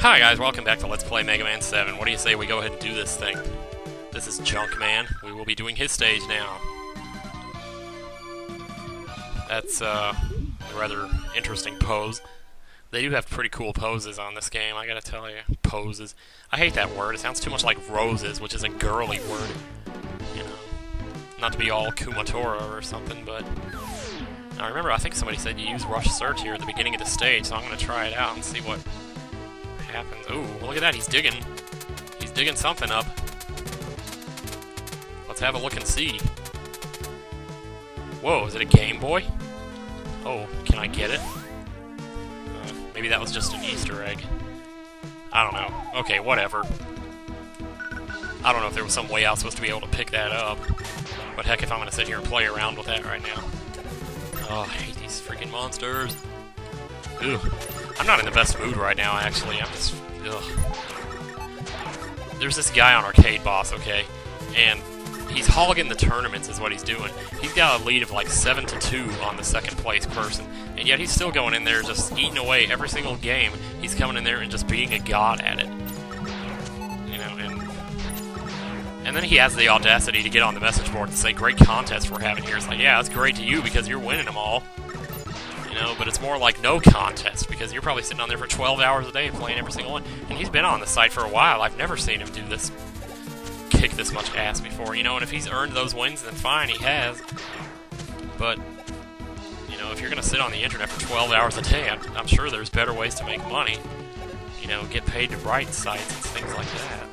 Hi guys, welcome back to Let's Play Megaman 7. What do you say we go ahead and do this thing? This is Junkman. We will be doing his stage now. That's a rather interesting pose. They do have pretty cool poses on this game, I gotta tell you. Poses. I hate that word. It sounds too much like roses, which is a girly word. You know, not to be all Kumatora or something, but... Now remember, I think somebody said you use rush search here at the beginning of the stage, so I'm gonna try it out and see what happens. Ooh, look at that, he's digging. He's digging something up. Let's have a look and see. Whoa, is it a Game Boy? Oh, can I get it? Maybe that was just an Easter egg. I don't know. Okay, whatever. I don't know if there was some way I was supposed to be able to pick that up. But heck, if I'm gonna sit here and play around with that right now. Oh, I hate these freaking monsters. Ew. I'm not in the best mood right now, actually. I'm just... Ugh. There's this guy on Arcade Boss, okay? And he's hogging the tournaments is what he's doing. He's got a lead of like 7-2 on the second place person. And yet he's still going in there just eating away every single game. He's coming in there and just being a god at it. You know, and then he has the audacity to get on the message board and say, great contest we're having here. It's like, yeah, it's great to you because you're winning them all. You know, but it's more like no contest, because you're probably sitting on there for 12 hours a day playing every single one. And he's been on the site for a while. I've never seen him do this, kick this much ass before, you know, and if he's earned those wins, then fine, he has. But, you know, if you're going to sit on the internet for 12 hours a day, I'm sure there's better ways to make money. You know, get paid to write sites and things like that.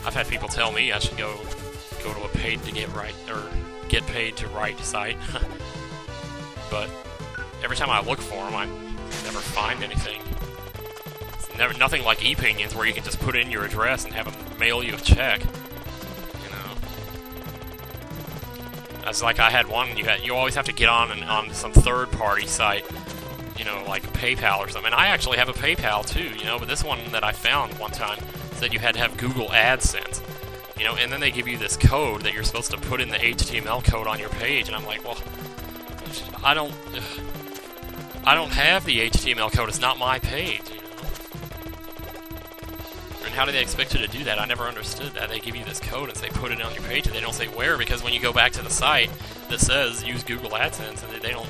I've had people tell me I should go to a paid to get paid to write site. But every time I look for them, I never find anything. It's nothing like ePinions where you can just put in your address and have them mail you a check. You know, that's like I had one. You always have to get on some third-party site. You know, like PayPal or something. And I actually have a PayPal too. You know, but this one that I found one time said you had to have Google AdSense. You know, and then they give you this code that you're supposed to put in the HTML code on your page, and I'm like, well, I don't have the HTML code. It's not my page, you know. And how do they expect you to do that? I never understood that. They give you this code and say put it on your page, and they don't say where, because when you go back to the site that says use Google AdSense, and they don't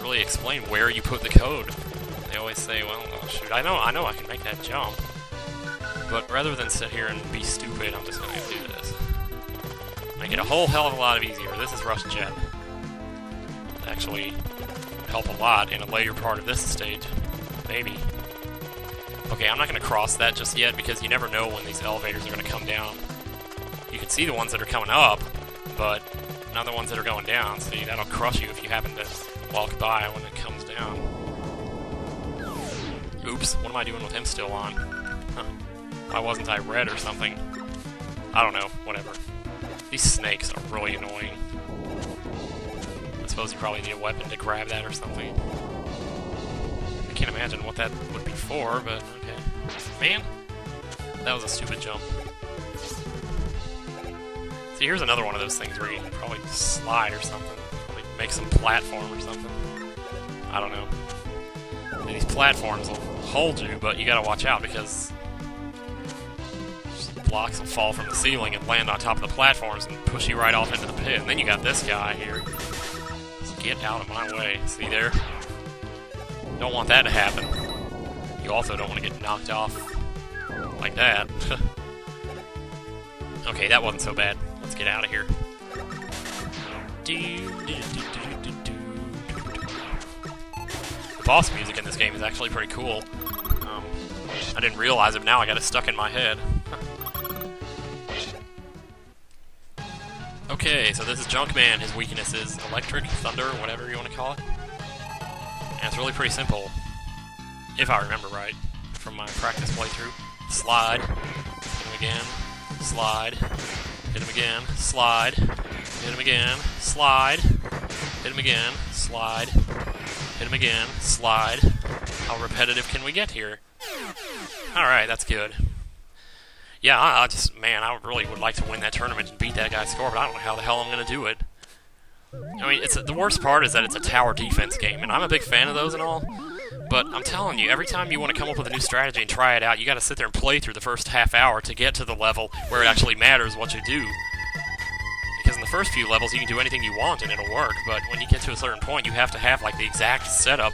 really explain where you put the code. They always say, well, oh, shoot, I know I can make that jump. But rather than sit here and be stupid, I'm just going to do this. Make it a whole hell of a lot easier. This is Rush Jet. Actually help a lot in a later part of this stage. Maybe. Okay, I'm not going to cross that just yet because you never know when these elevators are going to come down. You can see the ones that are coming up, but not the ones that are going down. See, that'll crush you if you happen to walk by when it comes down. Oops, what am I doing with him still on? Huh. Why wasn't I red or something? I don't know, whatever. These snakes are really annoying. I suppose you probably need a weapon to grab that or something. I can't imagine what that would be for, but okay. Man, that was a stupid jump. See, here's another one of those things where you can probably slide or something. Probably make some platform or something. I don't know. These platforms will hold you, but you gotta watch out because blocks will fall from the ceiling and land on top of the platforms and push you right off into the pit. And then you got this guy here. Just get out of my way. See there? Don't want that to happen. You also don't want to get knocked off like that. Okay, that wasn't so bad. Let's get out of here. The boss music in this game is actually pretty cool. I didn't realize it, but now I got it stuck in my head. Okay, so this is Junkman. His weakness is electric, thunder, whatever you want to call it. And it's really pretty simple, if I remember right, from my practice playthrough. Slide, hit him again, slide, hit him again, slide, hit him again, slide, hit him again, slide, hit him again, slide. How repetitive can we get here? Alright, that's good. Yeah, I really would like to win that tournament and beat that guy's score, but I don't know how the hell I'm going to do it. I mean, the worst part is that it's a tower defense game, and I'm a big fan of those and all, But I'm telling you, every time you want to come up with a new strategy and try it out, you got to sit there and play through the first half hour to get to the level where it actually matters what you do. Because in the first few levels, you can do anything you want and it'll work, but when you get to a certain point, you have to have like the exact setup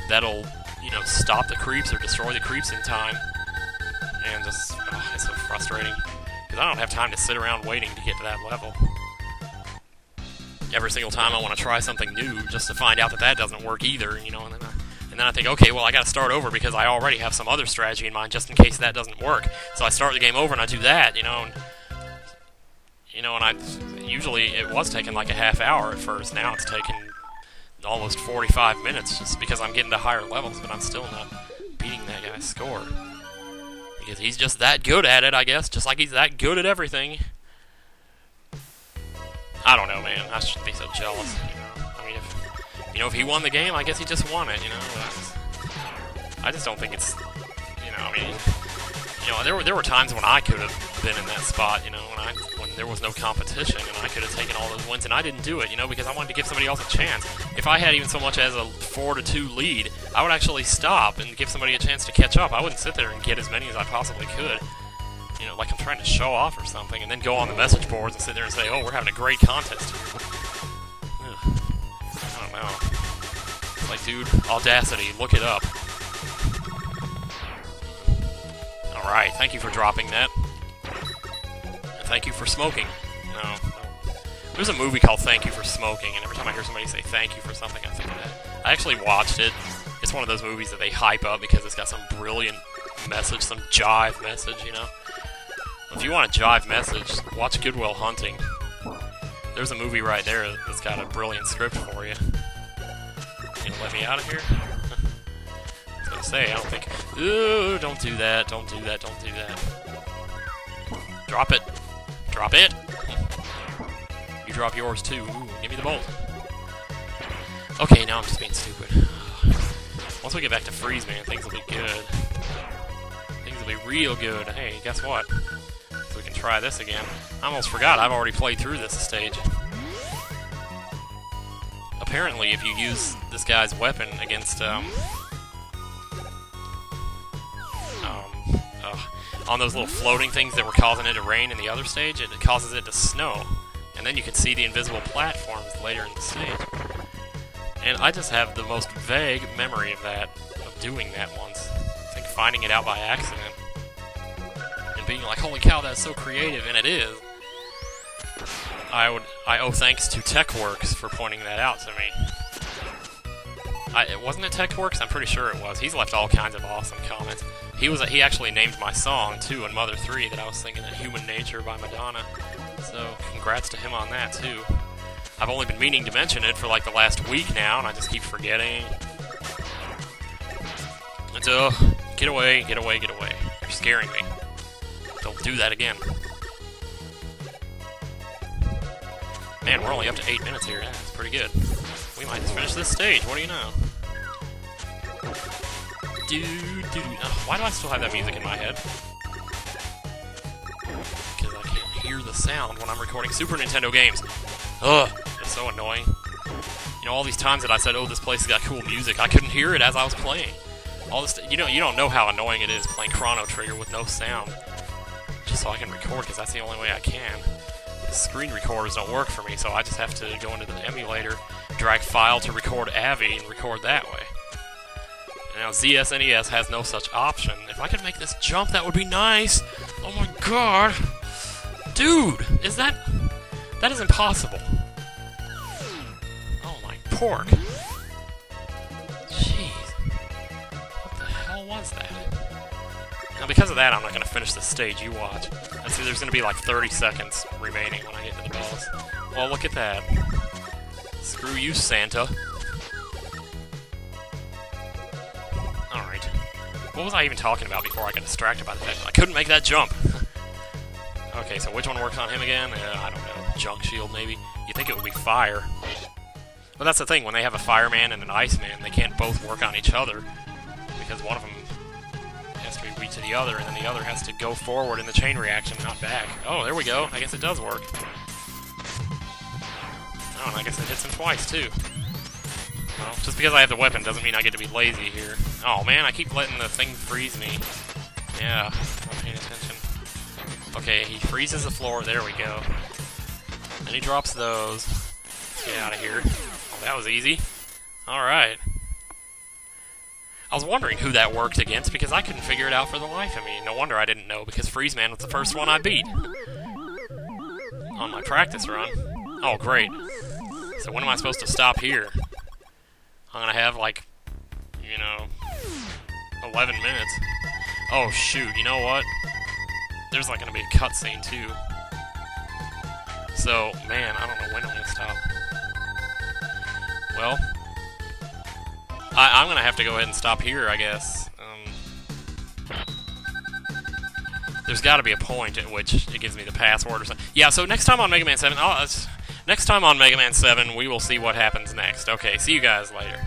that'll, you know, stop the creeps or destroy the creeps in time. And just, oh, it's so frustrating. Because I don't have time to sit around waiting to get to that level. Every single time I want to try something new just to find out that that doesn't work either, you know, and then I think, okay, well, I got to start over because I already have some other strategy in mind just in case that doesn't work. So I start the game over and I do that, you know, and usually it was taking like a half hour at first. Now it's taking almost 45 minutes just because I'm getting to higher levels, but I'm still not beating that guy's score. Because he's just that good at it, I guess, just like he's that good at everything. I don't know, man. I shouldn't be so jealous. I mean, if he won the game, I guess he just won it. You know, I just don't think it's. You know, I mean, you know, there were times when I could have been in that spot. You know, when there was no competition, and I could have taken all those wins, and I didn't do it. You know, because I wanted to give somebody else a chance. If I had even so much as a 4-2 lead, I would actually stop and give somebody a chance to catch up. I wouldn't sit there and get as many as I possibly could. You know, like I'm trying to show off or something, and then go on the message boards and sit there and say, oh, we're having a great contest. Ugh. I don't know. It's like, dude, Audacity, look it up. Alright, thank you for dropping that. And thank you for smoking. No. There's a movie called Thank You for Smoking, and every time I hear somebody say thank you for something, I think of that. I actually watched it. It's one of those movies that they hype up because it's got some brilliant message, some jive message, you know? If you want a jive message, watch Good Will Hunting. There's a movie right there that's got a brilliant script for you. You gonna let me out of here? I was gonna say, I don't think... Ooh, don't do that, don't do that, don't do that. Drop it. Drop it! You drop yours too. Ooh, give me the bolt. Okay, now I'm just being stupid. Once we get back to freeze, man, things will be good. Things will be real good. Hey, guess what? So we can try this again. I almost forgot, I've already played through this stage. Apparently, if you use this guy's weapon against, on those little floating things that were causing it to rain in the other stage, it causes it to snow. And then you can see the invisible platforms later in the stage. And I just have the most vague memory of that, of doing that once. I think finding it out by accident. And being like, holy cow, that's so creative, and it is. I owe thanks to TechWorks for pointing that out to me. Wasn't it TechWorks? I'm pretty sure it was. He's left all kinds of awesome comments. He actually named my song, too, in Mother 3 that I was singing in Human Nature by Madonna. So, congrats to him on that, too. I've only been meaning to mention it for like the last week now, and I just keep forgetting. So, get away, get away, get away. You're scaring me. Don't do that again. Man, we're only up to 8 minutes here. Yeah, that's pretty good. We might just finish this stage, what do you know? Why do I still have that music in my head? Because I can't hear the sound when I'm recording Super Nintendo games. Ugh, it's so annoying. You know, all these times that I said, oh, this place has got cool music, I couldn't hear it as I was playing. All this, you don't know how annoying it is playing Chrono Trigger with no sound. Just so I can record, because that's the only way I can. The screen recorders don't work for me, so I just have to go into the emulator, drag file to record AVI, and record that way. And now ZSNES has no such option. If I could make this jump, that would be nice! Oh my god! Dude! Is that... That is impossible. Oh my pork. Jeez. What the hell was that? Now because of that, I'm not going to finish this stage, you watch. Let's see, there's going to be like 30 seconds remaining when I get to the boss. Well, look at that. Screw you, Santa. Alright. What was I even talking about before I got distracted by the fact that I couldn't make that jump? Okay, so which one works on him again? I don't know. Junk shield, maybe? You'd think it would be fire. But that's the thing, when they have a fireman and an iceman, they can't both work on each other. Because one of them has to be weak to the other, and then the other has to go forward in the chain reaction, not back. Oh, there we go. I guess it does work. Oh, and I guess it hits him twice, too. Well, just because I have the weapon doesn't mean I get to be lazy here. Oh man, I keep letting the thing freeze me. Yeah, not paying attention. Okay, he freezes the floor. There we go. And he drops those. Let's get out of here. Oh, that was easy. Alright. I was wondering who that worked against because I couldn't figure it out for the life of me. No wonder I didn't know because Freeze Man was the first one I beat on my practice run. Oh, great. So when am I supposed to stop here? I'm gonna have, like, you know, 11 minutes. Oh, shoot, you know what? There's, like, gonna be a cutscene, too. So, man, I don't know when I'm gonna stop. Well, I'm gonna have to go ahead and stop here, I guess. There's gotta be a point at which it gives me the password or something. Yeah, so next time on Mega Man 7, next time on Mega Man 7, we will see what happens next. Okay, see you guys later.